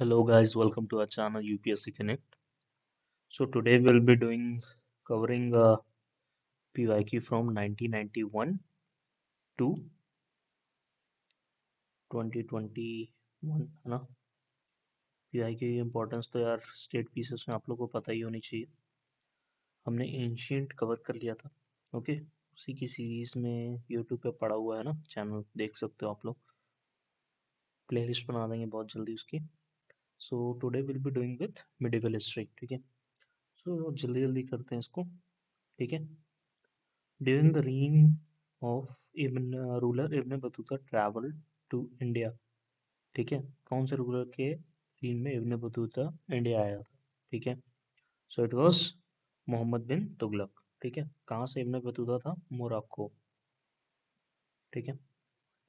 Hello guys, welcome to our channel UPSC Connect. So today we'll be covering PYQ from 1991 to 2021 है ना। PYQ की importance तो यार state pieces में आप लोगों को पता ही होनी चाहिए। हमने एंशियंट कवर कर लिया था। ओके, उसी की सीरीज में यूट्यूब पे पड़ा हुआ है ना, चैनल देख सकते हो आप लोग। प्लेलिस्ट बना देंगे बहुत जल्दी उसकी। So today will be doing with medieval history, ठीक है। सो जल्दी जल्दी करते हैं इसको, ठीक है। During the reign of ruler Ibn Battuta traveled to India, ठीक है। कौन से रूलर के reign में इब्न बतूता इंडिया आया था, ठीक है। So it was Mohammad bin Tughlaq, ठीक है। कहाँ से इब्न बतूता था? मोरक्को, ठीक है।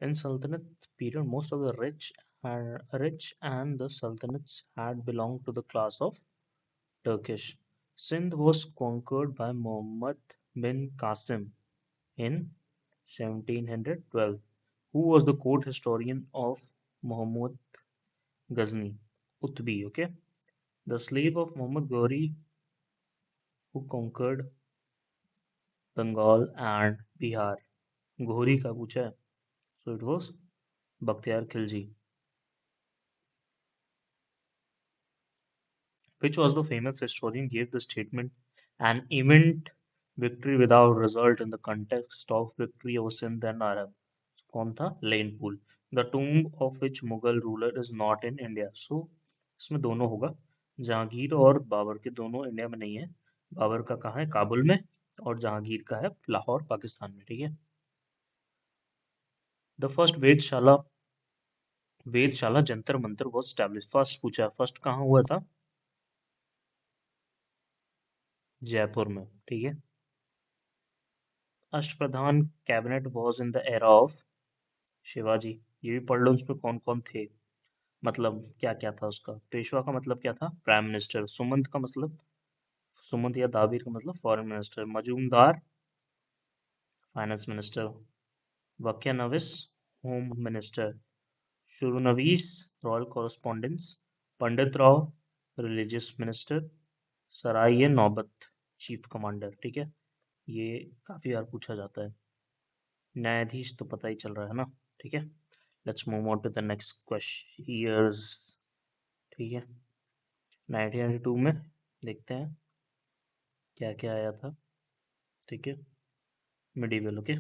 In Sultanate period, most of the rich and the sultanates had belonged to the class of Turkish. Sindh was conquered by Muhammad bin Qasim in 1712. Who was the court historian of Muhammad Ghazni? Utbi, okay. The slave of Muhammad Ghori who conquered Bengal and Bihar. Ghori का पूछा है, so it was Bakhtiyar Khilji. Which was the famous historian gave the statement an event victory without result in the context of victory over Sindh and Arab. कौन था? लेन pool. The tomb of which Mughal ruler is not in India. So इसमें दोनों होगा, जहांगीर और बाबर के दोनों India में नहीं है। बाबर का कहाँ है? काबुल में, और जहांगीर का है लाहौर पाकिस्तान में, ठीक है। द फर्स्ट वेदशाला Jantar Mantar was establish. First पूछा, फर्स्ट कहाँ हुआ था? जयपुर में, ठीक है। Ashtapradhan cabinet was in the era of Shivaji. ये भी पढ़ लो, उसमें कौन कौन थे, मतलब क्या क्या था उसका। पेशवा का मतलब क्या था? Prime minister. सुमंत का मतलब, सुमंत या दाबीर का मतलब foreign minister. Majumdar finance minister. Waqianavis home minister. Surnavis royal correspondence. Pandit Rao religious minister. Sarai Naubat chief commander, ठीक है। ये काफी बार पूछा जाता है। न्यायाधीश तो पता ही चल रहा है ना, ठीक है। Let's move on to the next question years, ठीक है। 1992 में देखते हैं क्या क्या आया था, ठीक है। Medieval, okay.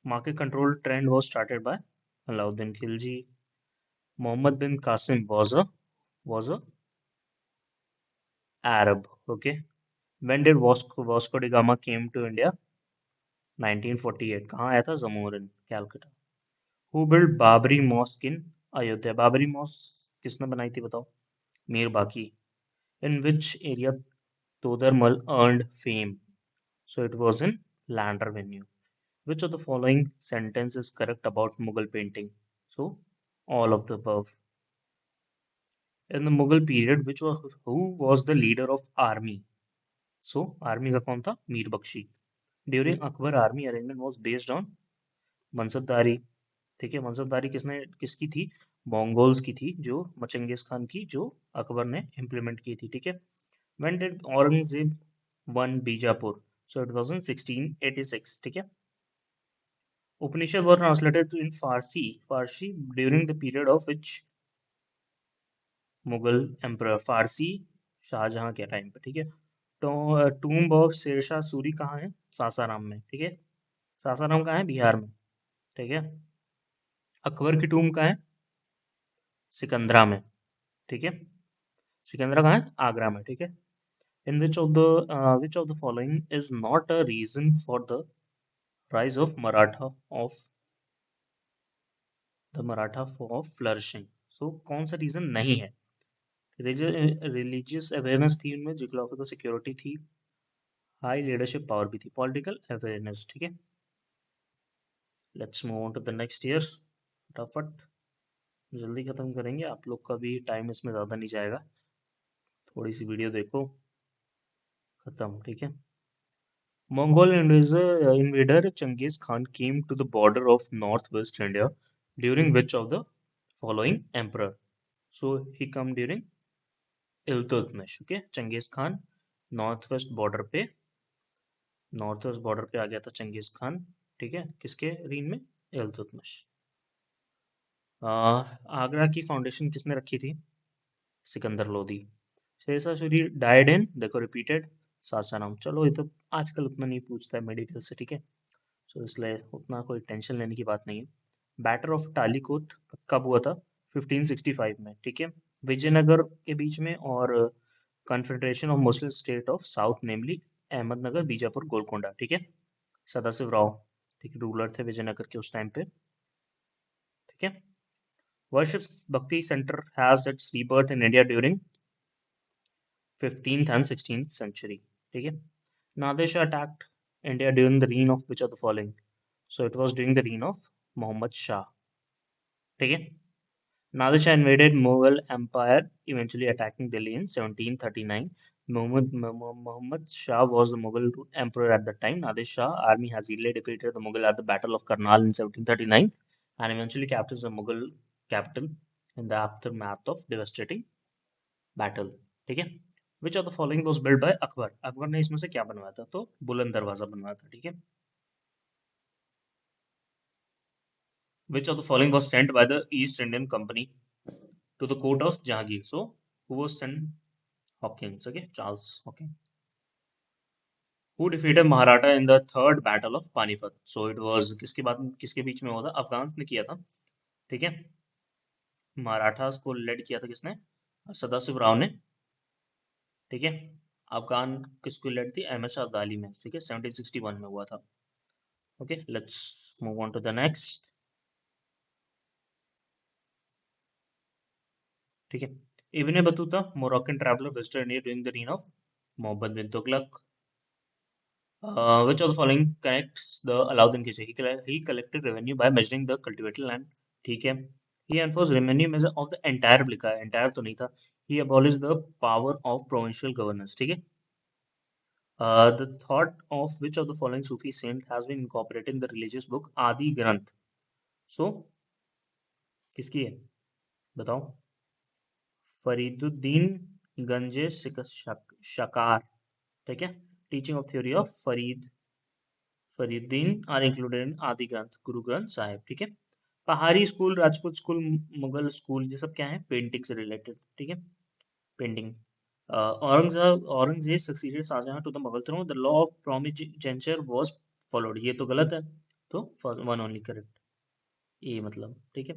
Market control trend was started by Alauddin Khilji. Muhammad bin Qasim was a Arab, okay. When did Vasco da Gama came to India? 1948. कहाँ आया था? जमूर in Calcutta. Who built Babri Mosque in Ayodhya? Babri mosque किसने बनाई थी बताओ? मीर बाकी. In which area Todarmal earned fame? So it was in land revenue. Which of the following sentence is correct about Mughal painting? So all of the above. In the Mughal period, who was the leader of army? So army का कौन था? Mir Bakshi. During Akbar, army arrangement was based on मनसबदारी, ठीक है। मनसबदारी किसकी थी? Mongols की थी, जो मचंगेज खान की, जो अकबर ने इम्प्लीमेंट की थी, ठीक है। When did Aurangzeb won Bijapur? So it was in 1686, ठीक है। Upanishad were translated in Farsi during the period of which Mughal emperor? फारसी शाहजहां के टाइम पे, ठीक है। तो टूम्ब ऑफ शेरशाह सूरी कहाँ है? सासाराम में, ठीक है। सासाराम कहाँ है? बिहार में, ठीक है। अकबर की टूम्ब कहाँ है? सिकंदरा में, ठीक है। सिकंदरा कहाँ है? आगरा में, ठीक है। In which of the following is not a reason for the rise of Maratha of flourishing? So कौन सा रीजन नहीं है? रिलीजियस अवेयरनेस थी उनमें, जियोग्राफिकल सिक्योरिटी थी, हाई लीडरशिप पावर भी थी, पॉलिटिकल अवेयरनेस, ठीक है। Let's move on to the next year. फटाफट जल्दी खत्म करेंगे, आप लोग का भी टाइम इसमें ज़्यादा नहीं जाएगा। थोड़ी सी वीडियो देखो, खत्म, ठीक है। Mongol invader Genghis Khan came to the border of northwest India during which of the following emperor? So he come during Iltutmish, okay. Genghis Khan north west border पे, नॉर्थ वेस्ट बॉर्डर पे आ गया था Genghis Khan, ठीक है, किसके reign में? इल्तुतमिश। आगरा की फाउंडेशन किसने रखी थी? सिकंदर लोदी। शेरशाह सूरी डाइड इन, देखो रिपीटेड, सासाराम। चलो ये तो आजकल उतना नहीं पूछता है मेडिकल से, ठीक है, सो इसलिए उतना कोई टेंशन लेने की बात नहीं है। बैटर ऑफ टालीकोट कब हुआ था? 1565 में, ठीक है, विजयनगर के बीच में, और confederation of Muslim state of south namely Ahmednagar, Bijapur, Golconda, ठीक है। सदाशिव राव, ठीक है, रूलर थे विजयनगर के उस टाइम पे, ठीक है। वर्शिप भक्ति centre has its rebirth in India during 15th and 16th century, ठीक है। Nadir Shah attacked India during the reign of which of the following? So it was during the reign of Muhammad Shah, ठीक है। Nadir Shah invaded Mughal Empire, eventually attacking Delhi in 1739. Muhammad Shah was the Mughal emperor at that time. Nadir Shah army has easily defeated the Mughal at the Battle of Karnal in 1739 and eventually captured the Mughal capital in the aftermath of devastating battle, ठीक है। Which of the following was built by Akbar? Akbar ने इसमें से क्या बनवाया था? तो बुलंद दरवाजा बनवाया था, ठीक है। Which of the following was sent by the East Indian Company to the court of Jahangir? So who was sent? Hawkins, okay, Charles Hawkins. Who defeated Maratha in the third battle of Panipat? So it was किसके बाद किसके बीच में हुआ था? Afghans ने किया था, ठीक है। मराठास को लेड किया था किसने? सदाशिव राव ने, ठीक है। अफगान किसको लेड थी? अहमद शाह अब्दाली में, ठीक है, 1761 में हुआ था। Okay, let's move on to the next, ठीक है। Ibn Battuta, Moroccan traveller, visited India during the reign of Muhammad bin Tughlaq. Which of the following connects the Alauddin Khilji? He collected revenue by measuring the cultivated land, ठीक है। He enforced revenue measure of the entire, लिखा है, entire तो नहीं था। He abolished the power of provincial governors, ठीक है। The thought of which of the following Sufi saint has been incorporated in the religious book Adi Granth? So किसकी है? बताओ। फरीदुद्दीन गंजे शकार, ठीक है। Teaching of theory of Fariduddin are included in Adi Granth, Guru Granth Sahib, ठीक है। Pahari school, Rajput school, Mughal school, ये सब क्या है? पेंटिंग से रिलेटेड, ठीक है, painting. Aurangzeb succeeded Shah Jahan to the Mughal throne, the law of primogeniture was followed, ये तो गलत है, तो वन ओनली करेक्ट, ये मतलब, ठीक है।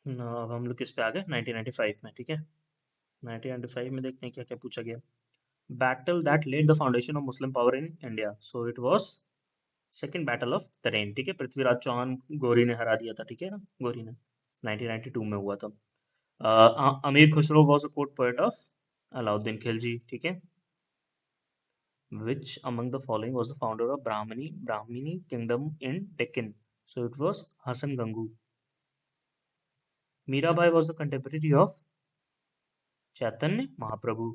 अब हम लोग किस पे आ गए? 1995 में, ठीक है। 1995 में देखते हैं क्या क्या पूछा गया। Battle that led the foundation of Muslim power in India, so it was second battle of Tarain, ठीक है। पृथ्वीराज चौहान गोरी ने हरा दिया था, ठीक है ना, गोरी ने, 1992 में हुआ था। अमीर Khusro was a court poet of Alauddin Khilji, ठीक है। Which among the following was the founder of Brahmini kingdom in Deccan? So it was Hasan Gangu. Mirabai was the contemporary of Chaitanya Mahaprabhu.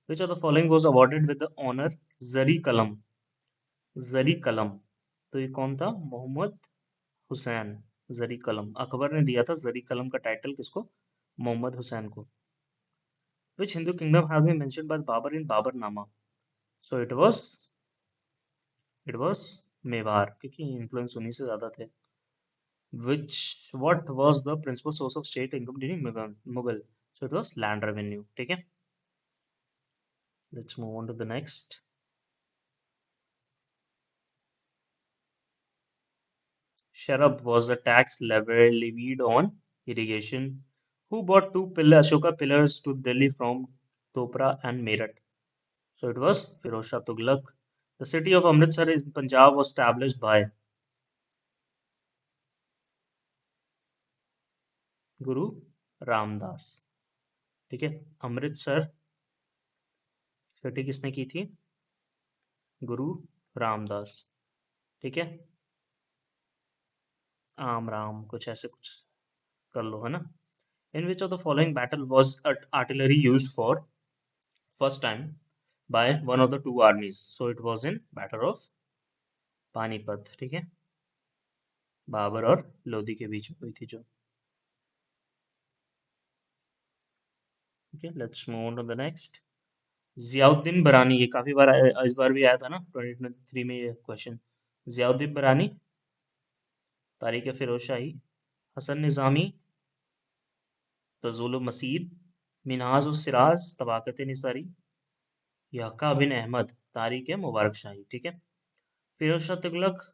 Which of the following was awarded with the honor Zari Kalam? जरी कलम, तो ये कौन था? मोहम्मद हुसैन। जरी कलम, अकबर ने दिया था जरी कलम का टाइटल किसको? मोहम्मद हुसैन को। Which Hindu kingdom has been mentioned by Babur in Babarnama? So it was Mewar, क्योंकि इन्फ्लुएंस उन्हीं से ज्यादा थे। What was the principal source of state income during Mughal? So it was land revenue, ठीक है। Let's move on to the next. Sharab was the tax levied on irrigation. Who brought two Ashoka pillars to Delhi from Topra and Meerut? So it was Firoz Shah Tughlaq. The city of Amritsar in Punjab was established by Guru Ramdas, ठीक है। Amritsar city किसने की थी? गुरु रामदास, ठीक है। आम राम कुछ ऐसे कुछ कर लो, है ना। In which of the following battle was artillery used for first time by one of the two armies? So it was in Battle of Panipat, ठीक है। बाबर और लोदी के बीच में हुई थी जो। Okay, let's move on to the next. Ziauddin Barani, ये काफी बार इस बार भी आया था ना 2023 में ये क्वेश्चन। जियाउद्दीन बरानी, तारीख फिरोज शाही, हसन निजामी, तजुल मसीर, मिनहाज उस सिराज, तबाकत निसारी, यहका बिन अहमद, तारीख मुबारक शाही। ठीक है, फिरोज शाह तुगलक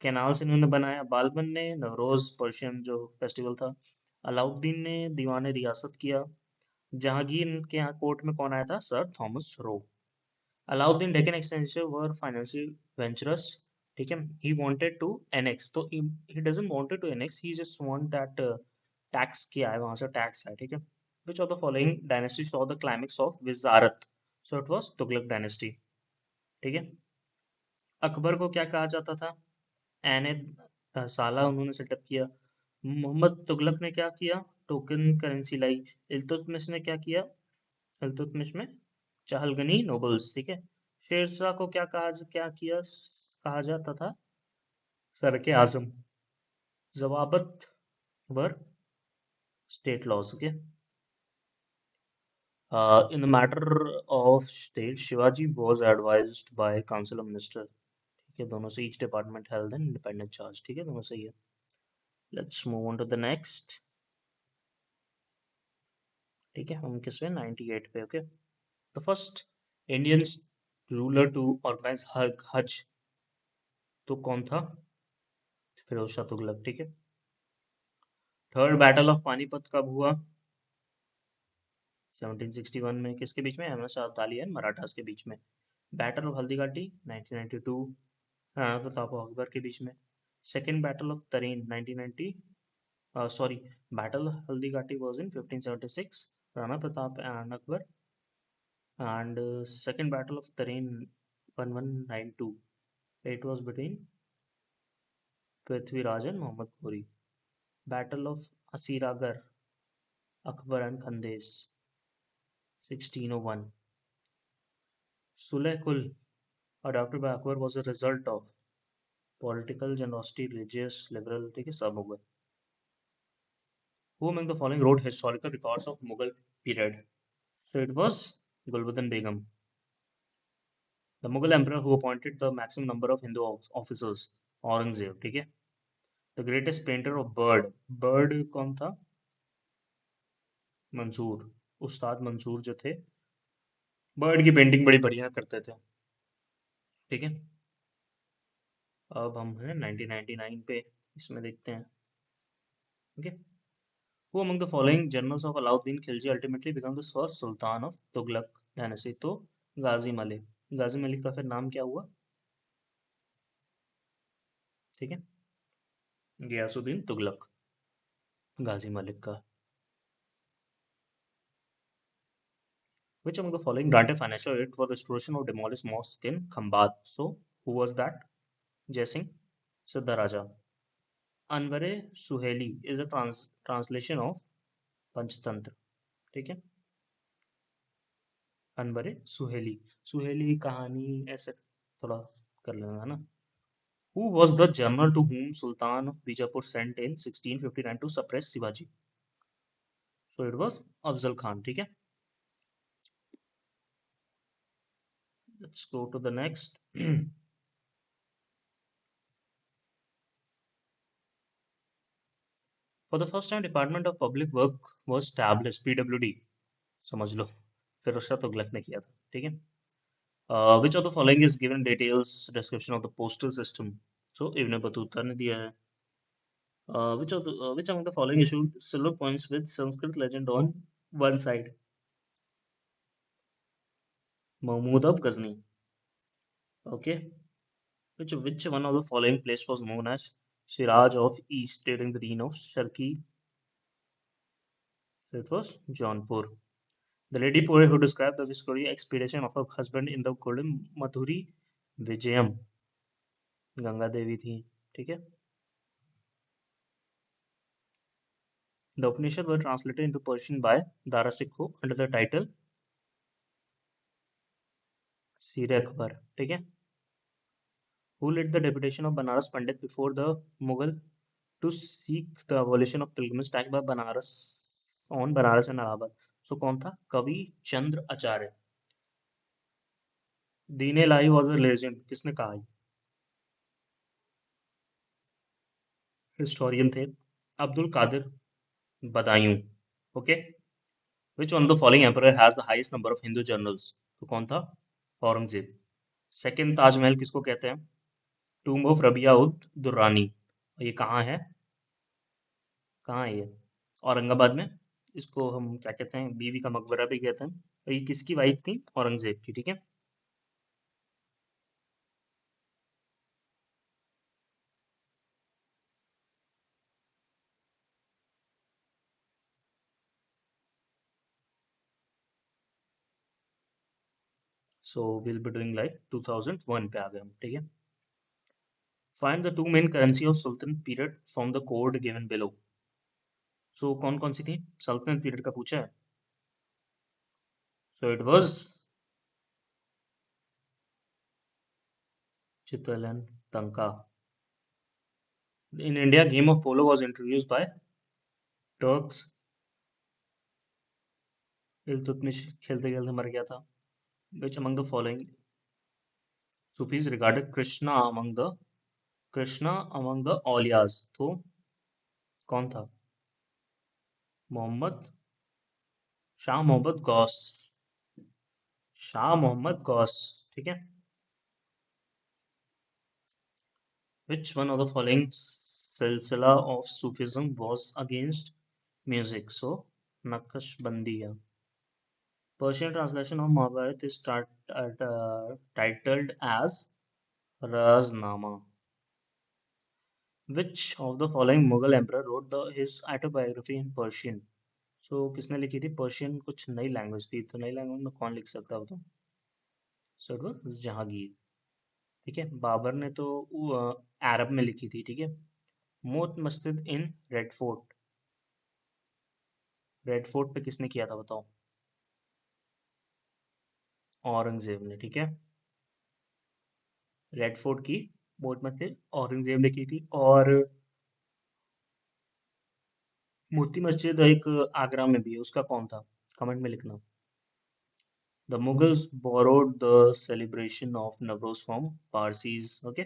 कैनाल से इन्होंने बनाया, बालबन ने नवरोज पर्शियन जो फेस्टिवल था, अलाउद्दीन ने दीवान रियासत किया, जहांगीर के यहाँ कोर्ट में कौन आया था, sir Thomas Roe. Alauddin Deccan extensive were financial ventures. ठीक है, ही वांटेड टू एनेक्स, तो he doesn't wanted to annex, he just want that tax किया है, वहां से टैक्स है। ठीक है, which of the following dynasty saw the climax of Wizarat, so it was Tughlaq dynasty. ठीक है, अकबर को क्या कहा जाता था, एने साला उन्होंने सेटअप किया। मोहम्मद तुगलक ने क्या किया, टोकन करेंसी लाई। इल्तुतमिश ने क्या किया, इल्तुतमिश में चहलगनी नोबल्स। ठीक है, शेरशाह को क्या किया, कहा जाता था, सर के आजम। Zawabit were state laws. Okay, in the matter of state Shivaji was advised by council of minister. ठीक है, दोनों से each department held an independent charge. ठीक है, दोनों सही है। Let's move on to the next. ठीक है, हम किस पे, 98 पे। Okay, the first Indian ruler to organise Hajj, तो कौन था, फिरोज शाह तुगलक। ठीक है, थर्ड बैटल ऑफ पानीपत कब हुआ, 1761 में, किसके बीच में, अहमद शाह अब्दाली एंड मराठास के बीच में। बैटल ऑफ हल्दीघाटी 1992, राणा प्रताप और अकबर के बीच में। Second battle of Tarain 1990, sorry, battle of Haldighati was in 1576, Rana Pratap and Akbar. And second battle of Tarain 1192, it was between Prithviraj and Mohammad Ghori. Battle of Asirgarh, Akbar and Khandesh 1601। Sulh Kul adopted by Akbar was a result of political generosity, religious, liberal, ठीक है, सब हो गए। Who among the following wrote historical records of Mughal period? So it was Gulbuddin Begum, the Mughal emperor who appointed the maximum number of Hindu officers, Aurangzeb। ठीक है, the greatest painter of bird कौन था, मंसूर, उस्ताद मंसूर जो थे, bird की painting बड़ी बढ़िया करते थे। ठीक है, अब हम हैं 1999 पे, इसमें देखते हैं। Okay, who among the following generals of Alauddin Khilji ultimately became the first sultan of Tughlaq dynasty? तो गाजी मलिक, गाजी मलिक का फिर नाम क्या हुआ, ठीक है, गयासुद्दीन तुगलक, गाजी मलिक का। Which among the following granted financial aid for restoration of demolished mosque in Khambat? So who was that? Jai Singh, Siddha Raja. Anwar Suheli is a translation of Panchatantra। ठीक है, अनवर सुहेली, सुहेली की कहानी ऐसे थोड़ा कर लेना है ना। Who was the general to whom Sultan of Bijapur sent in 1659 to suppress Shivaji? So it was Afzal Khan। ठीक है, let's go to the next। For the first time Department of Public Work was established, PWD, समझ लो, फिरोज शाह तुगलक ने किया था। ठीक है, which of the following is given details description of the postal system? So Ibn Battuta ने दिया है। which among the following issued silver coins with Sanskrit legend on one side? Mahmud of Ghazni। Okay, which one of the following place was known as Siraj of East during the reign of Sharki? So it was Jaunpur. The lady poet who described the Viscountcy expedition of her husband in the golden Madhuri Vijayam, Ganga Devi थी। ठीक है, the Upanishad were translated into Persian by Dara Sikho under the title Sir Akbar। ठीक है, Who led the deputation of Banaras Pandit before the Mughal to seek the abolition of pilgrimage tax by Banaras on Banaras and Allahabad? So कौन था? कवि चंद्र आचार्य. दीन इलाही was a legend. किसने कहा? Historian थे. Abdul Qadir Badayuni. Okay. Which one of the following emperor has the highest number of Hindu journals? तो कौन था? Aurangzeb. Second Taj Mahal किसको कहते हैं? टूम्ब ऑफ रबिया उद दुर्रानी. ये कहाँ है? कहाँ है ये? औरंगाबाद में. इसको हम क्या कहते हैं? बीवी का मकबरा भी कहते हैं. और ये किसकी वाइफ थी? औरंगजेब की. ठीक है. So will be doing like 2001 पे आ गए हम. ठीक है. Find the two main currency of sultan period from the code given below. So कौन कौन सी थी? सल्तनत पीरियड का पूछा है. So it was Jital and Tanka. In India, game of polo was introduced by Turks. Iltutmish खेलते खेलते मर गया था. Which among the following Sufis regarded Krishna among the Aulias? तो कौन था? मोहम्मद शाह मोहम्मद गौस. शाह मोहम्मद गौस. ठीक है. Which one of the following silsila of Sufism was against music? So Naqshbandiya. Persian translation of Mahabharata is titled as Raznama. Which of the following Mughal emperor wrote his autobiography in Persian? So किसने लिखी थी? Persian कुछ नई language थी, तो नई language में कौन लिख सकता है? तो सो इट वाज जहांगीर. ठीक है. बाबर ने तो अरब में लिखी थी. ठीक है. मोस्ट मस्जिद in red fort. Red fort पे किसने किया था बताओ? औरंगजेब ने. ठीक है. रेड फोर्ट की मोस्ट मस्जिद औरंगजेब ने की थी. और मोती मस्जिद एक आगरा में भी है, उसका कौन था? कमेंट में लिखना. The Mughals borrowed the celebration of Navroz from Parsis. Okay.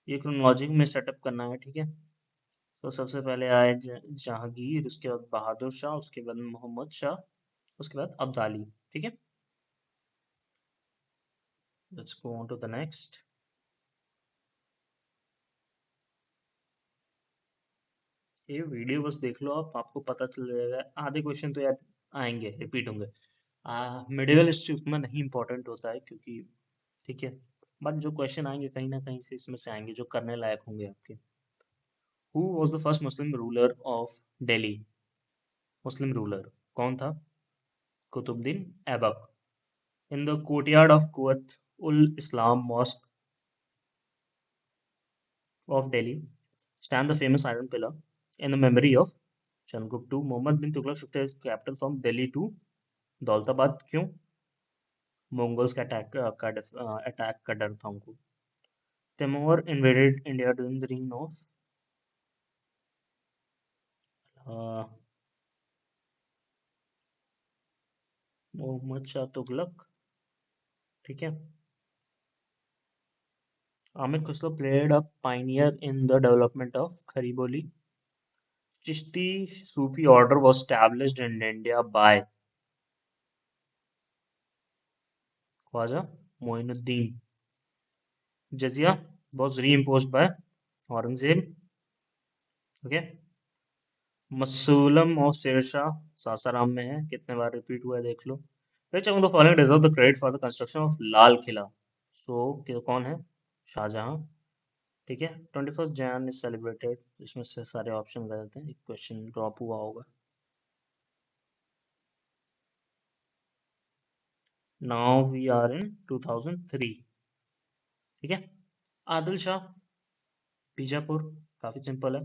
ये क्रोनोलॉजी में सेटअप करना है. ठीक है. तो सबसे पहले आए जहांगीर, उसके बाद बहादुर शाह, उसके बाद मोहम्मद शाह, उसके बाद अब्दाली. ठीक है. Let's go on to the next. ये वीडियो बस देख लो आप, आपको पता चल जाएगा. आधे क्वेश्चन तो यार आएंगे, रिपीट होंगे. मिडिवल हिस्ट्री उतना नहीं इंपॉर्टेंट होता है क्योंकि ठीक है, बट जो क्वेश्चन आएंगे कहीं ना कहीं से इसमें से आएंगे जो करने लायक होंगे आपके. Who was the first Muslim ruler of Delhi? Muslim ruler कौन था? Qutubuddin Aibak. In the courtyard of Quwat ul Islam Mosque of Delhi stand the famous iron pillar in the memory of Chandragupta. Muhammad bin Tughlaq shifted his capital from Delhi to Daulatabad. क्यों? Mongols का attack का डर था उनको. Timur invaded India during the reign of Mohammad Shah Tughlaq. ठीक है. Ahmed Khusro played a pioneer in the development of Khariboli. Chishti Sufi order was established in India by Khwaja Moinuddin. Jizya was reimposed by Aurangzeb. Okay. Masulam of Shershah Sasaram में है. कितने बार repeat हुआ है देख लो. Which among the following deserve the credit for the construction of Lal Qila? So कौन है? शाहजहां. ठीक है. 21st Jan is celebrated. इसमें से सारे ऑप्शन गलत हैं, एक क्वेश्चन ड्रॉप हुआ होगा. Now we are in 2003. ठीक है. आदिल शाह बीजापुर, काफी सिंपल है.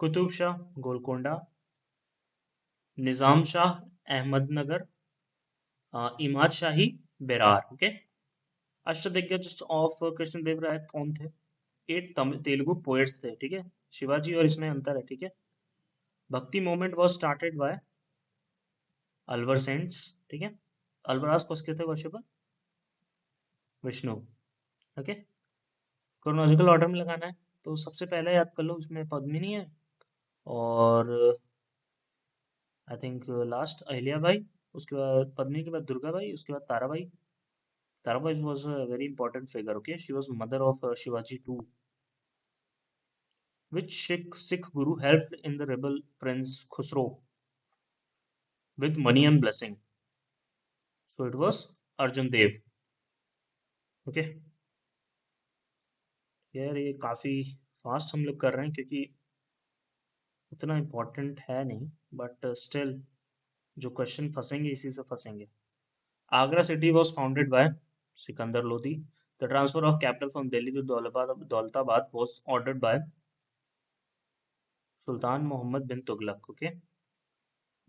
कुतुब शाह गोलकोंडा. निजाम शाह अहमदनगर. इमाद शाही बेरार. ओके. अष्टदिग्गज ऑफ कृष्णदेव राय कौन थे? 8 तेलुगु पोएट्स थे, ठीक है। शिवाजी और इसमें अंतर है, ठीक है। Bhakti movement was started by Alvar saints, ठीक है। अल्वराज किसके थे worshipper? Vishnu, okay. Chronological order में लगाना है, तो सबसे पहले याद कर लो, उसमें पद्मिनी है, और I think last Ahilya Bai, उसके बाद पद्मिनी के बाद दुर्गा बाई, उसके बाद Tarabai. Tarabai was a very important figure, okay, she was mother of Shivaji too. Which Sikh guru helped in the rebel Prince Khusro with money and blessing? So it was Arjun Dev, okay. यार ये काफी fast हम लोग कर रहे हैं, क्योंकि उतना इम्पोर्टेंट है नहीं, बट स्टिल जो क्वेश्चन फंसेंगे इसी से फंसेंगे। Agra city was founded by Sikandar Lodi. The transfer of capital from Delhi to Daulatabad was ordered by Sultan Muhammad bin Tughlaq, okay.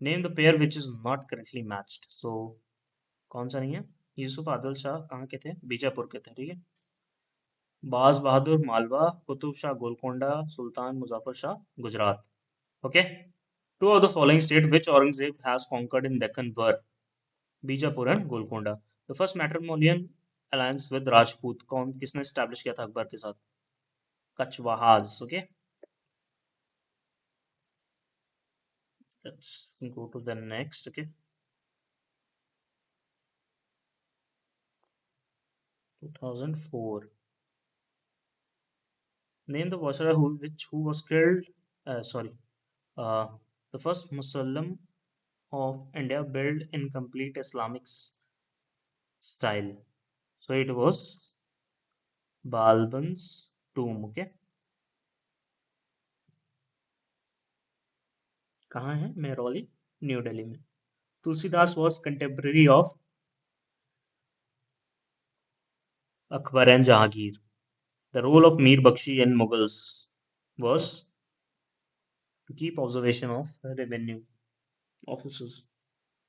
Name the pair which is not correctly matched. So कौन सा नहीं है? यूसुफ आदिल शाह कहाँ के थे? बीजापुर के थे, ठीक है। Baz Bahadur Malwa, Qutb Shah Golconda, Sultan Muzaffar Shah Gujarat, okay. Two of the following state which Aurangzeb has conquered in Deccan were Bijapur and Golconda. The first matrimonial alliance with Rajput कौन किसने establish किया था अकबर के साथ? कछवाहाज, okay। Let's go to the next, okay। 2004। Name the Viceroy who was killed. Sorry. Uh, the first Muslim of India built in complete Islamic style. So it was Balban's tomb. Okay. कहाँ है? Mehrauli, new Delhi में। Tulsidas was contemporary of Akbar and Jahangir. The role of Mir Bakshi in Mughals was to keep observation of revenue officers.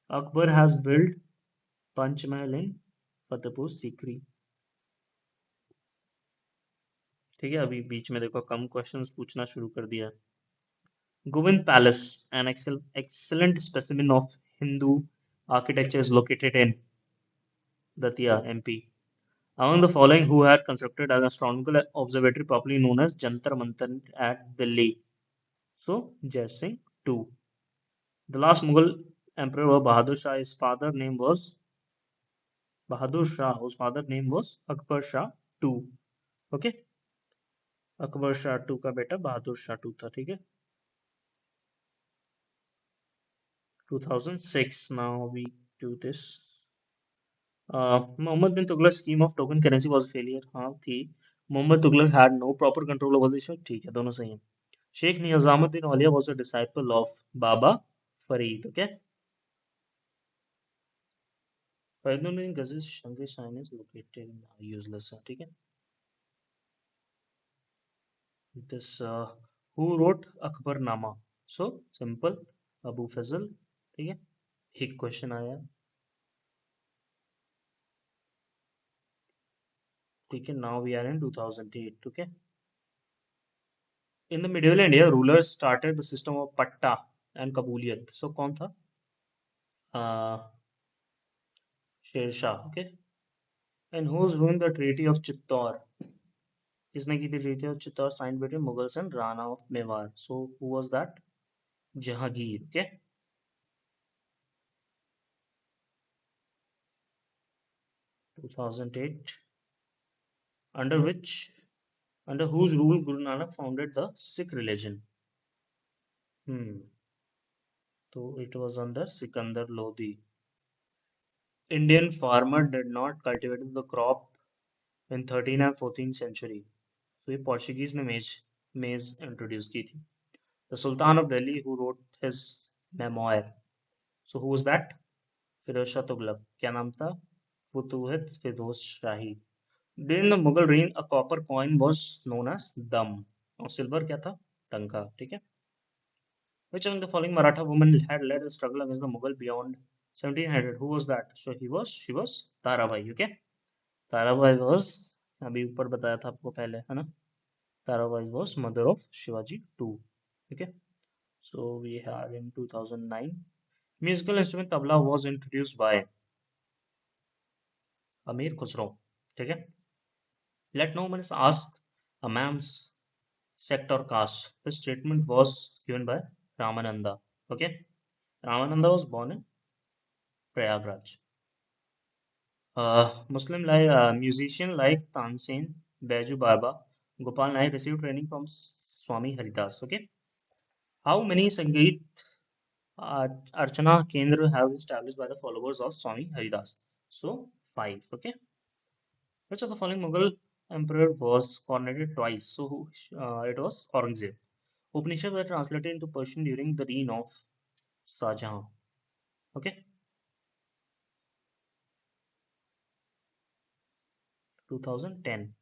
Akbar has built Panch Mahal in Fatehpur Sikri, ठीक है। अभी बीच में देखो कम questions पूछना शुरू कर दिया। Govind palace, an excellent specimen of Hindu architecture, is located in Datia, MP. Among the following, who had constructed an astronomical observatory properly known as Jantar Mantar at Delhi? So, Jai Singh II. The last Mughal emperor Bahadur Shah, his father name was Bahadur Shah, whose father name was Akbar Shah II. Okay, Akbar Shah two का बेटा Bahadur Shah to था, ठीक है। 2006। Now we do this. Muhammad bin Tughlaq scheme of token currency was failure, हाँ थी। Muhammad Tughlaq had no proper control over the issue, ठीक है, दोनों सही हैं। Sheikh Nizamuddin Auliya was a disciple of Baba Farid, okay. Fariduddin Ganje Shakar shrine is located यूजलेस है, ठीक है। This who wrote Akbarnama? So simple, Abu Fazl, ठीक है। एक क्वेश्चन आया, ठीक है। Now we are in 2008, okay. In the medieval India rulers started the system of patta and kabuliyat. So कौन था? Sher Shah, okay. And who's ruing the treaty of Chittor? किसने की थी treaty of Chittor sign between Mughals and Rana of Mewar? So who was that? Jahangir, okay. 2008। under which under whose rule Guru Nanak founded the Sikh religion? Hmm. So it was under Sikandar Lodi. Indian farmer did not cultivate the crop in 13th and 14th century. So ये Portuguese ने maize introduce की थी. The Sultan of Delhi who wrote his memoir. So who was that? Firoz Shah Tughlaq. क्या नाम था? फुतुहत फिरोज शाही। During the Mughal reign, a copper coin was known as dam और silver क्या था? तंका, ठीक है। Which among the following Maratha women had led the struggle against the Mughal beyond 1700? Who was that? So she was Tarabai, okay? Tarabai was, अभी ऊपर बताया था आपको पहले, है ना? Tarabai was mother of Shivaji two. ठीक है. So we had in 2009 musical instrument tabla was introduced by Amir Khusro. ठीक है. Let no one ask a man's sect or caste. His statement was given by Ramananda. Okay. Ramananda was born in Prayagraj. Muslim like musician like Tansen, Baiju Baba, Gopal Naik received training from Swami Haridas. Okay. How many Sangeet Archana Kendra have been established by the followers of Swami Haridas? So five. Okay. Which of the following Mughal emperor was coronated twice? So it was Aurangzeb. Upanishads were translated into Persian during the reign of Shah Jahan. Okay. 2010.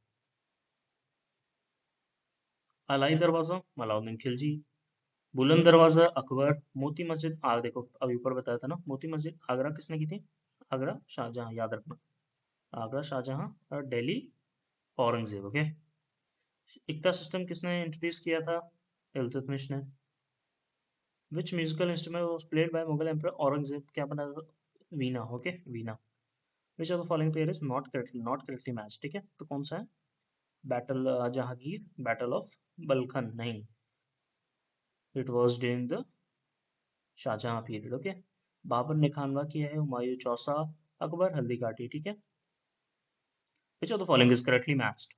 Alai Darwaza, Malauddin Khilji. बुलंद दरवाजा अकबर. मोती मस्जिद आग देखो अभी ऊपर बताया था ना, मोती मस्जिद आगरा किसने की थी? आगरा शाहजहां, याद रखना. आगरा शाहजहां और दिल्ली औरंगजेब. ओके. इक्ता सिस्टम किसने इंट्रोड्यूस किया था? इल्तुतमिश ने. Which musical instrument was played by Mughal emperor Aurangzeb? क्या बना था? Veena. Okay, veena. Which of the following pair is not correctly match? ठीक है, तो कौन सा है? Battle Jahangir, battle of Balkhan नहीं, it was during the Shah Jahan period. Okay. Babur ने खानवा किया है, हुमायूं चौसा, अकबर हल्दी घाटी. ठीक है. Which of the following is correctly matched?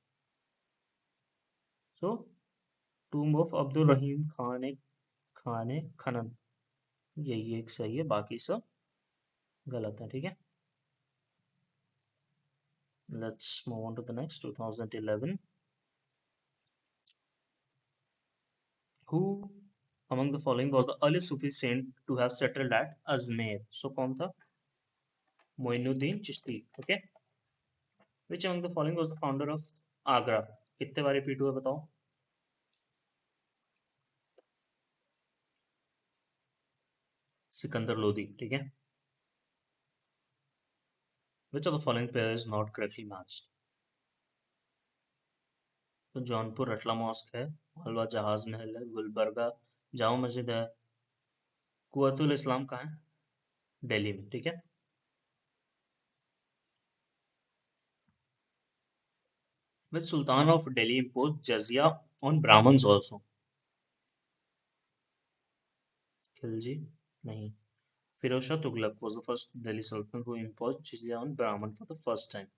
So tomb of Abdul Rahim Khan Khanan, यही एक सही है, बाकी सब गलत है. ठीक है. Let's move on to the next. 2011. Who among the following was the earliest Sufi saint to have settled at Ajmer? So कौन था? Moinuddin Chishti. Okay. Which among the following was the founder of Agra? कितने बार repeat हुआ बताओ? सिकंदर लोदी. ठीक है. Which of the following pair is not correctly matched? तो Jaunpur रटला mask है, हलवा जहाज महल है, गुलबर्गा जामा मस्जिद है, कुवैतुल इस्लाम कहाँ है? दिल्ली में. ठीक है. Which Sultan of Delhi imposed jizya on Brahmins also? Khilji नहीं. Firoz Shah Tughlaq was the first Delhi Sultan who imposed jizya on Brahmin for the first time.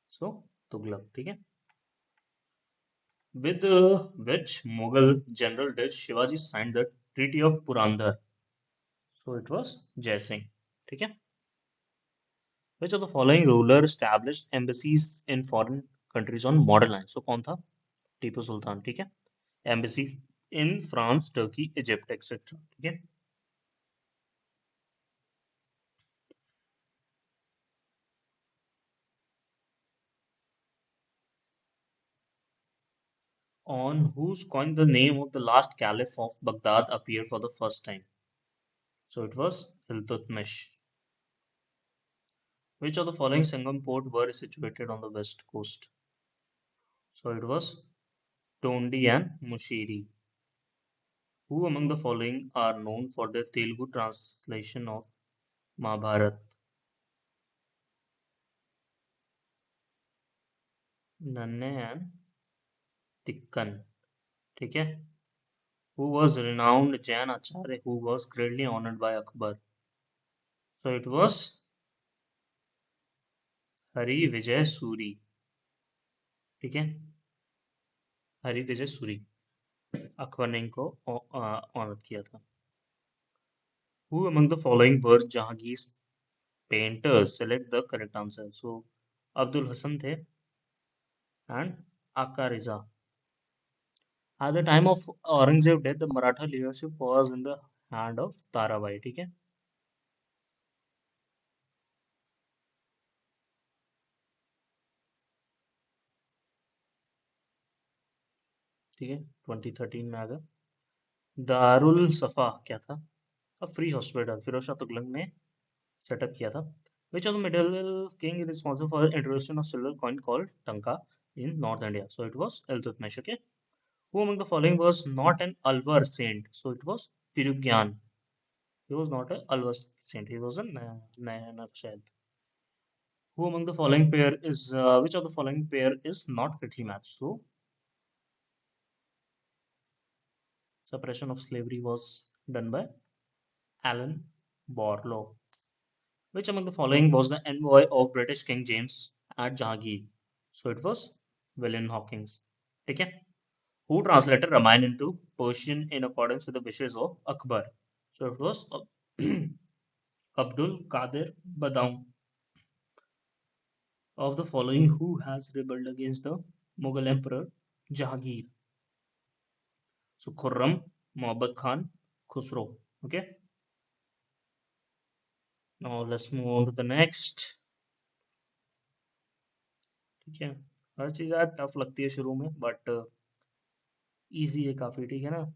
So Tughlaq. ठीक है. With which Mughal general did Shivaji sign the Treaty of Purandar? So it was Jai Singh. ठीक है. Which of the following ruler established embassies in foreign countries on model lines? So कौन था? टीपू सुल्तान. ठीक है. Embassies in France, Turkey, Egypt, etc. ठीक है. On whose coin the name of the last caliph of Baghdad appeared for the first time? So it was Iltutmish. Which of the following Sangam port were situated on the west coast? So it was Tondi and Mushiri. Who among the following are known for their Telugu translation of Mahabharat? Nanne and Tikkan. ठीक है. Who was renowned Jain Acharya who was greatly honored by Akbar? So it was Hari Vijay Suri. ठीक है. हरि विजय सूरी. अकबर ने इनको honour किया था. Who among the following were Jahangir's painters? Select the correct answer. So Abdul Hassan थे and Akka Riza. At the time of Aurangzeb death, the Maratha leadership was in the hand of Tarabai. ठीक है. ठीक है. 2013 में आ गया. दारुल सफा क्या था? अब फ्री हॉस्पिटल फिरोज शाह तुगलक ने सेटअप किया था. Which of the medieval king is responsible for the introduction of silver coin called Tanka in North India? So it was Iltutmish. Okay. Who among the following was not an Alvar saint? So it was Tirugyan. He was not a Alvar saint. He was a Nayanakshad. Who among the following pair is which of the following pair is not correctly matched? So suppression of slavery was done by Alan Borlaug. Which among the following was the envoy of British King James at Jahangir? So it was William Hawkins. ठीक है? Who translated Ramayana into Persian in accordance with the wishes of Akbar? So it was Abdul Qadir Badaun. Of the following, who has rebelled against the Mughal Emperor Jahangir? So Khurram, Muhammad Khan, Khusro. Okay. Now let's move on to the next. ठीक है. हर चीज यार tough लगती है शुरू में but easy है काफी. ठीक है ना.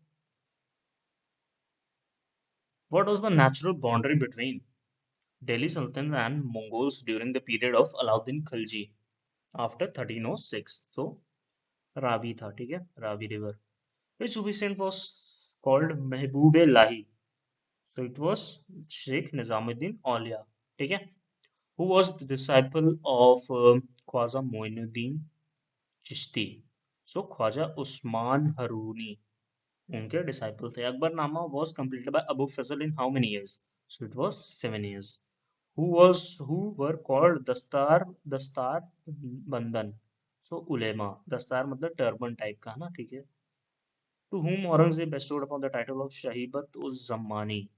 What was the natural boundary between Delhi Sultan and Mongols during the period of Alauddin Khilji after 1306? So Ravi था. ठीक है. Ravi river. Which Sufi saint was called Mehboob-e Lahi? So it was Sheikh Nizamuddin Aulia. ठीक है. Who was the disciple of Khwaja Moinuddin Chishti? So Khwaja Usman Haruni. उनके disciple थे. Akbarnama was completed by Abu Fazl in how many years? So it was 7 years. Who were called Dastar Bandan? So ulema. Dastar मतलब turban type का है ना. ठीक है. To whom Aurangzeb bestowed upon the title of Shahibat uz Zammani?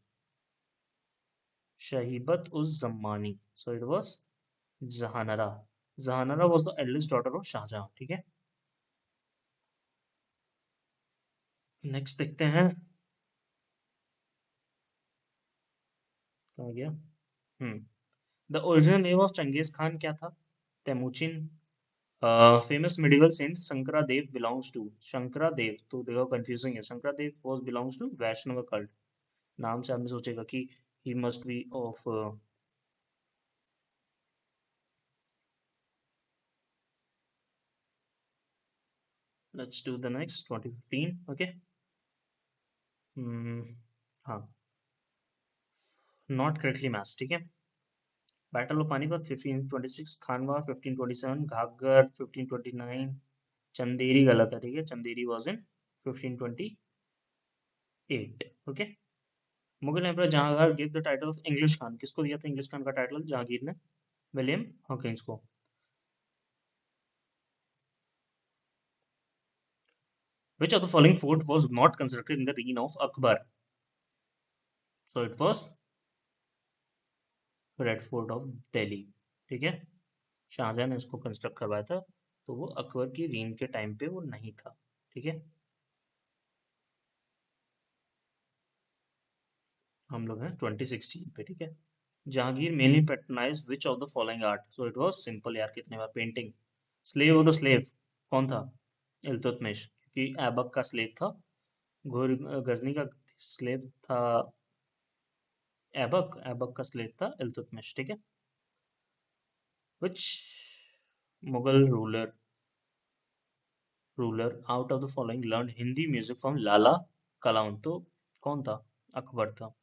Shahibat uz Zammani. So it was Jahanara. Jahanara was the eldest daughter of Shah Jahan. ठीक है. Next देखते हैं. कहाँ गया. Hmm. The original name of Changez Khan क्या था? Temujin. Famous medieval saint Shankaradev belongs to. Shankaradev तो देखो confusing है. Shankaradev was belongs to Vaishnava cult. नाम से आदमी सोचेगा कि he must be of let's do the next 2015. Okay. हाँ. Not correctly matched. ठीक है. Battle of Panipat 1526, Khanwa 1527, Ghaggar 1529, Chanderi गलत है. ठीक है. Chanderi was in 1528. Okay. Mughal emperor Jahangir give the title of English Khan. किसको दिया था इंग्लिश खान का टाइटल? जहांगीर ने विलियम हॉकिंस को. Which of the following fort was not constructed in the reign of Akbar? So it was red fort of Delhi. ठीक है. शाहजहां ने इसको कंस्ट्रक्ट करवाया था तो वो अकबर की रीन के टाइम पे वो नहीं था. ठीक है. हम लोग हैं 2016 पे. ठीक है. Jahangir mainly patronise which of the following art? So it was simple यार. कितने बार painting. Slave of the slave कौन था? इल्तुतमिश. क्योंकि ऐबक का स्लेव था. गजनी का स्लेव था ऐबक. ऐबक का स्लेव था इल्तुतमिश. ठीक है. Which Mughal ruler out of the following learn Hindi music from Lala Kalawant? तो कौन था? अकबर था.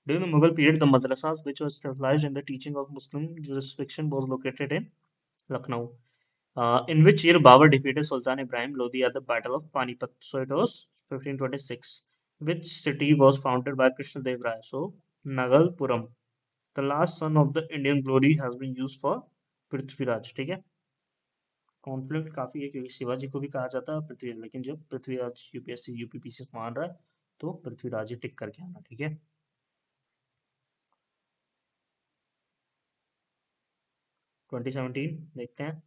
During the Mughal period, the madrasas which was specialized in the teaching of Muslim jurisdiction was located in Lucknow. In which year Babur defeated Sultan Ibrahim Lodi at the Battle of Panipat? So it was 1526. Which city was founded by Krishnadev Rai? So Nagalpuram. The last son of the Indian glory has been used for Prithviraj. ठीक है. Conflict काफी है क्योंकि शिवाजी को भी कहा जाता है पृथ्वीराज. लेकिन जब पृथ्वीराज यूपीएससी यूपीपीसी मान रहा है तो पृथ्वीराज ही टिक करके आना. ठीक है. 2017 देखते हैं.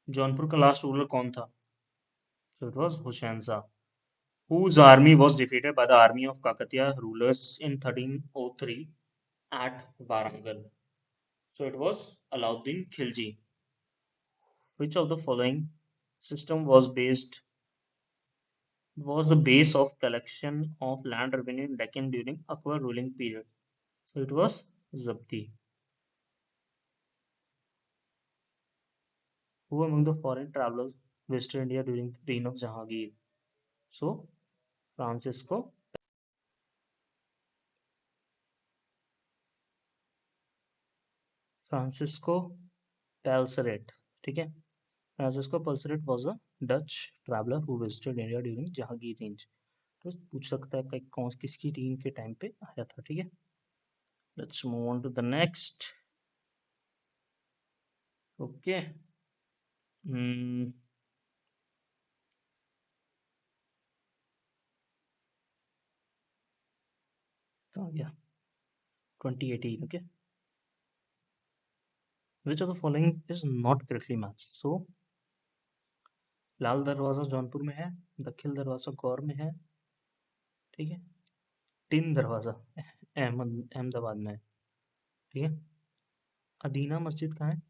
जौनपुर का लास्ट रूलर कौन था? So it was Hussain Shah. Whose army was defeated by the army of Kakatiya rulers in 1303 at Warangal? So it was Alauddin Khilji. Which of the following system was the base of collection of land revenue in Deccan during Akbar ruling period? So it was जब्ती. Who among the foreign travelers visited India during the reign of Jahangir? So, Francisco Francisco Pelsaert. ठीक है. Francisco Pelsaert was a Dutch traveller who visited India during Jahangir रेंज. तो पूछ सकता है कि कौन किसकी टीम के टाइम पे आया था. ठीक है. Let's move on to the next. Okay. कहाँ गया. 2018. Okay. Which of the following is not correctly matched? So, Lal Darwaza Jaunpur में है, दखिल दरवाजा गौर में है. ठीक है. टिन दरवाजा अहमदाबाद में है. ठीक है. अदीना मस्जिद कहाँ है?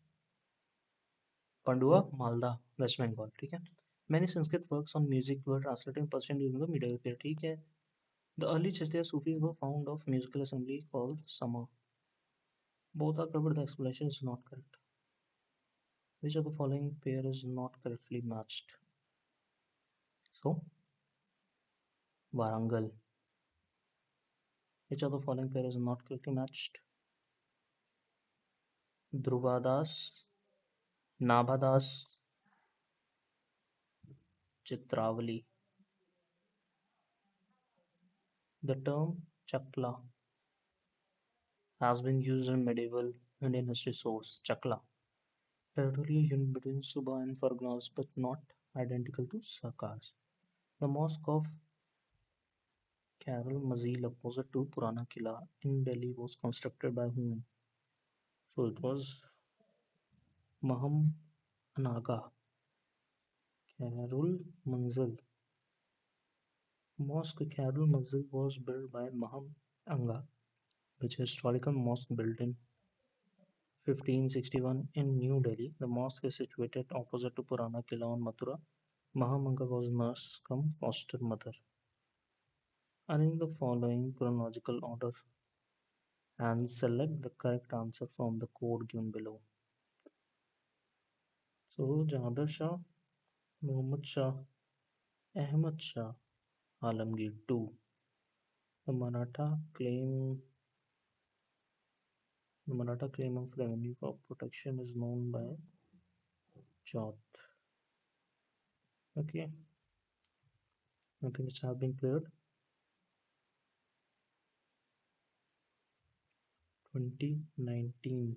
पंडुआ, मालदा, वेस्ट बंगाल. ठीक है. Many Sanskrit works on music were translated in Persian during the Middle Period. ठीक है. The early Chashtiya Sufis were found of musical assembly called Sama. Both are covered. The explanation is not correct. Which of the following pair is not correctly matched? So, Warangal. Which of the following pair is not correctly matched? Dhruvadas, Nabhadas, Chitravali. The term Chakla has been used in medieval Indian history source Chakla. Territorial unit between Suba and Fargnas but not identical to Sakars. The mosque of Carol Mazil opposite to Purana Killa in Delhi was constructed by whom? So it was Maham Anaga. Carol Manzil. Mosque Carol Manzil was built by Maham Anga, which is a historical mosque built in 1561 in New Delhi. The mosque is situated opposite to Purana Killa on Mathura. Mahamanga was nurse cum foster mother. Arrange the following chronological order and select the correct answer from the code given below. So, Jahandar Shah, Muhammad Shah, Ahmad Shah, Alamgir 2. The Maratha claim of revenue for protection is known by Jot. Okay, nothing which have been cleared. 2019.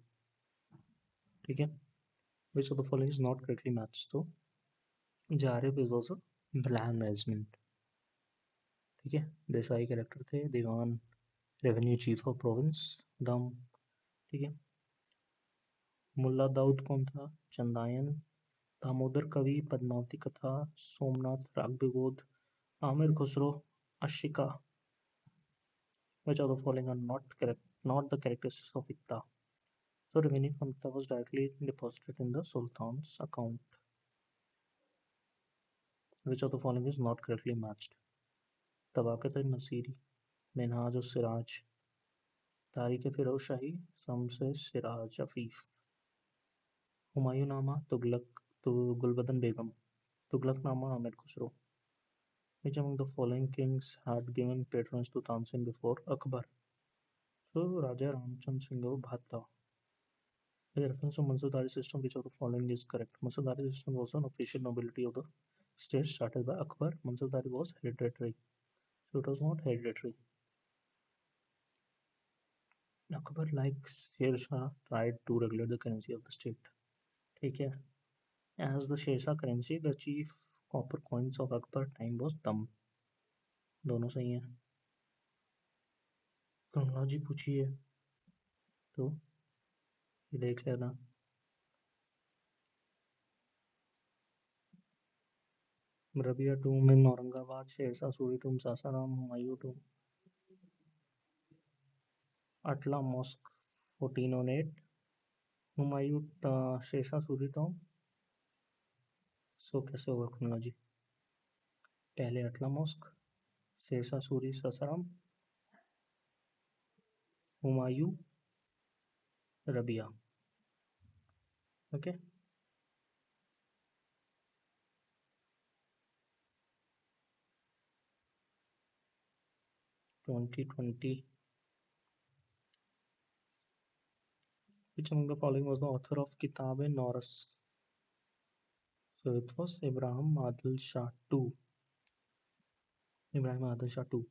ठीक है. Which of the following is not correctly matched? So, Jarib is also brand management. ठीक है. Desai character थे. दीवान revenue chief of province दम. ठीक है. मुल्ला दाऊद कौन था? चंदायन. दामोदर कवि, पद्मावती कथा, Somnath रागविबोध, Aamir Khusro, Ashika. Which of the following are not correct? Not the characteristics of Ikta. So revenue from Ikta was directly deposited in the Sultan's account. Which of the following is not correctly matched? Tabaqat-e-Nasiri, Minhaj-us-Siraj, Tariq-e-Firoz Shahi, Shams-e-Siraj Afif. Humayunama, Tughlaq, Gulbadan Begum, Tughlaqnama, Amir Khusro. Which among the following kings had given patronage to Tansin before Akbar? So Raja Ramchand Singh of Bhatta. With reference to Mansardari system, which of the following is correct? Mansardari system was an official nobility of the state started by Akbar. Mansardari was hereditary. So it was not hereditary. Akbar, like Sher Shah, tried to regulate the currency of the state. ठीक है. As the Sher Shah currency, the chief copper coins of Akbar time was दम. दोनों सही हैं. Chronology पूछी है तो ये देख लेना. Rabia tomb in Aurangabad, Sher Shah Suri tomb Sasaram, Humayun tomb Atala mosque 1408, Humayun Sher Shah Suri tomb. So कैसे होगा क्रोनोलॉजी? पहले Atala mosque, Sher Shah Suri Sasaram, Humayun Rabia. Okay. 2020. Which among the following was the author of Kitab-e-Norras? So it was Ibrahim Adil Shah 2. Ibrahim Adil Shah 2.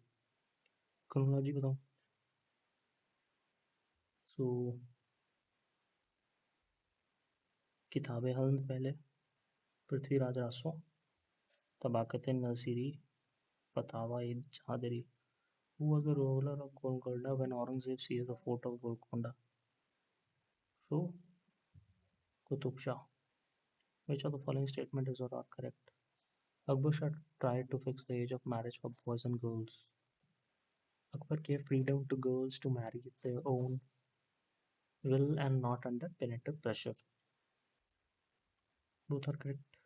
Chronology बताओ. सो किताब हल्म पहले, पृथ्वीराज रासो, तबाकत नसीरी, फतावा इ जादरी. Who was the ruler of Golconda when Aurangzeb seized the fort of Golconda? So Qutub Shah. Which of the following statement is or not correct? Akbar Shah tried to fix the age of marriage for boys and girls. Akbar gave freedom to girls to marry their own will and not under parental pressure. Both are correct.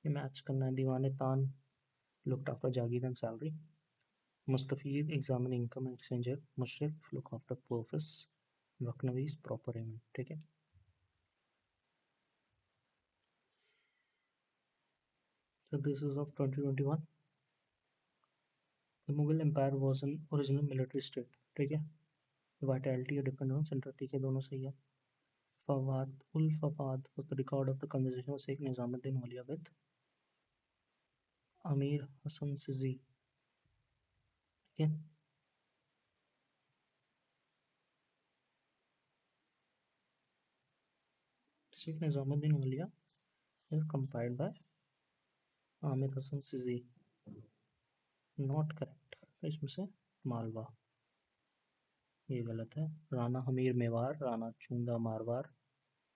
ये match करना है. दीवाने तान looked after Jagir and salary. Mustafid examine income and expenditure. Mushrif look after purpose. Raknavi's proper payment. ठीक है. So this is of 2021. The Mughal Empire was an original military state. ठीक है. Vitality depend on center. ठीक है, दोनों सही है. Fawad ul Fawad was the record of the conversation of Sheikh Nizamuddin Aulia with Amir Hassan Sizi. ठीक है. Sheikh Nizamuddin Aulia is compiled by Amir Hassan Sizi. Not correct. इसमें से मालवा, ये गलत है. राणा हमीर मेवार, राणा चुंगा मारवार,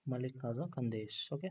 मलिक राजा कंदेश. ओके.